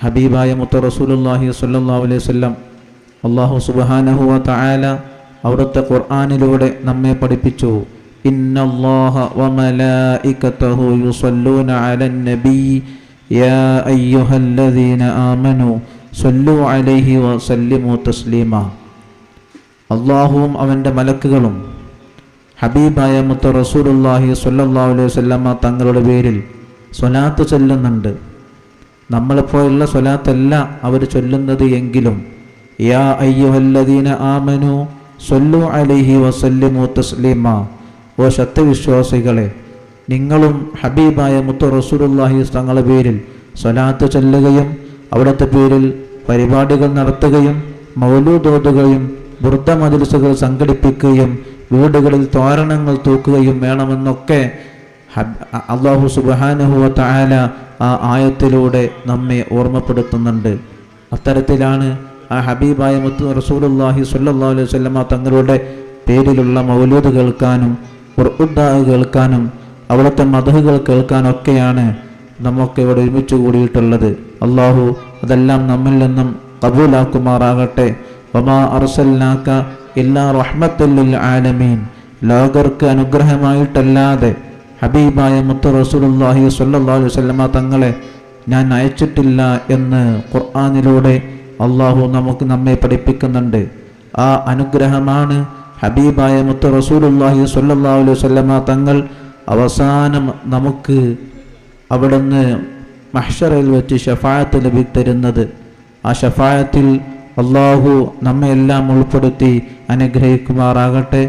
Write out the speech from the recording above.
ഹബീബായ മുത്ത റസൂലുള്ളാഹി സ്വല്ലല്ലാഹു അലൈഹി വസല്ലം അല്ലാഹു സുബ്ഹാനഹു വ തആല അവിടുത്തെ ഖുർആനിലൂടെ നമ്മെ പഠിപ്പിച്ചു, ഇന്നല്ലാഹ വ മലായികതഹു യുസല്ലൂന അലൻ നബി യാ അയ്യുഹല്ലദീന ആമനു സല്ലു അലൈഹി വസല്ലിമു തസ്ലീമ. അല്ലാഹുവും അവൻ്റെ മലക്കുകളും ഹബീബായ മുത്ത റസൂലുള്ളാഹി സ്വല്ലല്ലാഹു അലൈഹി വസല്ലമ തങ്ങളുടെ പേരിൽ സ്വലാത്ത് ചൊല്ലുന്നുണ്ട്. നമ്മളെപ്പോലുള്ള സ്വലാത്തല്ല അവർ ചൊല്ലുന്നത് എങ്കിലും യാ അയ്യുഹല്ലദീന ആമനു സല്ലു അലൈഹി വസല്ലിമു തസ്ലീമ, ഓ സത്യവിശ്വാസികളെ, നിങ്ങളും ഹബീബായ മുത്ത റസൂലുള്ളാഹി തങ്ങളുടെ പേരിൽ സ്വലാത്ത് ചൊല്ലുകയും അവിടുത്തെ പേരിൽ പരിപാടികൾ നടത്തുകയും മൗലൂദ് ഓതുകയും ബുർദ മജ്‌ലിസുകൾ സംഘടിപ്പിക്കുകയും വീടുകളിൽ തോരണങ്ങൾ തൂക്കുകയും വേണമെന്നൊക്കെ അല്ലാഹു സുബ്ഹാനഹു വ തആല ആ ആയത്തിലൂടെ നമ്മെ ഓർമ്മപ്പെടുത്തുന്നുണ്ട്. അത്തരത്തിലാണ് ആ ഹബീബായ മുത്ത് റസൂലുള്ളാഹി സ്വല്ലല്ലാഹു അലൈഹി വസല്ലമ തങ്ങളുടെ പേരിലുള്ള മൗലൂദ് കേൾക്കാനും ഖുർആൻ കേൾക്കാനും അവിടുത്തെ മദ്ഹുകൾ കേൾക്കാനൊക്കെയാണ് നമുക്ക് ഇവിടെ ഒരുമിച്ച് കൂടിയിട്ടുള്ളത്. അല്ലാഹു അതെല്ലാം നമ്മിൽ നിന്നും ഖബൂലാക്കുമാറാകട്ടെ. വമാ അർസൽനാക ഇല്ലാ റഹ്മത്തൽ ലിൽ ആലമീൻ, ലോകർക്ക് അനുഗ്രഹമായിട്ടല്ലാതെ ഹബീബായ മുത്ത് റസൂലുള്ളാഹി സ്വല്ലല്ലാഹു അലൈഹി വസല്ലമ തങ്ങളെ ഞാൻ അയച്ചിട്ടില്ല എന്ന് ഖുർആനിലൂടെ അല്ലാഹു നമ്മെ പഠിപ്പിക്കുന്നുണ്ട്. ആ അനുഗ്രഹമാണ് ഹബീബായ മുത്ത് റസൂലുള്ളാഹി സ്വല്ലല്ലാഹു അലൈഹി വസല്ലമ തങ്ങൾ അവസാനം നമുക്ക് അവിടുന്ന് മഹ്ശറിൽ വെച്ച് ശഫാഅത്ത് ലഭിതരുന്നത്. ആ ശഫാഅത്തിൽ അല്ലാഹു നമ്മെ എല്ലാം ഉൾപ്പെടുത്തി അനുഗ്രഹിക്കുമാറാകട്ടെ.